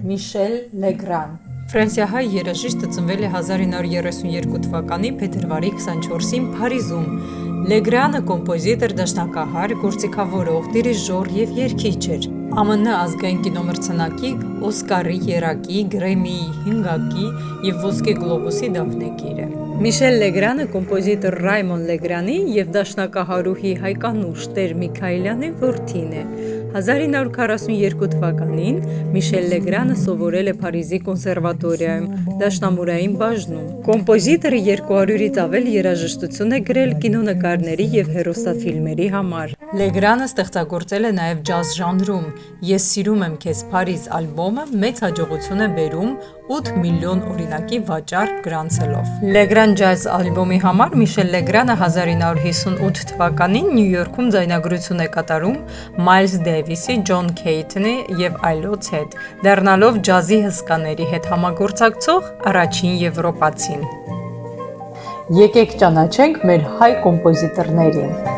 Միշել Լեգրան Ֆրանսիահայ երաժիշտը ծնվել է 1932 թվականի փետրվարի 24-ին Փարիզում։ Լեգրանը կոմպոզիտոր, դաշնակահար, գործիքավորող, դիրիժոր և երգիչ էր։ ԱՄՆ ազգային կինոմրցանակի, Օսկարի, Երակի, Գրեմմիի, Հինգակի և Ոսկե գլոբուսի դափնեկիր է։ Միշել Լեգրանը կոմպոզիտոր Ռայմոն Լեգրանի և դաշնակահարուհի Հայկանուշ Տեր-Միքայելյանի որդին է։ 1942 թվականին Միշել Լեգրանը սովորել է Փարիզի կոնսերվատորիայում, դաշնամուրային բաժնում։ Կոմպոզիտորը 200-ից ավել երաժշտություն է գրել կինոնկարների և հեռուստաֆիլմերի համար։ Լեգրանը ստեղծագործել է նաև ջազ ժանրում։ «Ես սիրում եմ քեզ, Փարիզ» ալբոմը մեծ հաջողություն է բերում 8 միլիոն օրինակի վաճառք գրանցելով։ Լեգրան ջազ ալբոմի համար Միշել Լեգրանը 1958 թվականին Նյու Յորքում ձայնագրություն է կատարում Մայլզ Դեյվիսի, Ջոն Քեյթնի և այլոց հետ, դառնալով ջազի հսկաների հետ համագործակցող առաջին եվրոպացին։ Եկեք ճանաչենք մեր հայ կոմպոզիտորներին։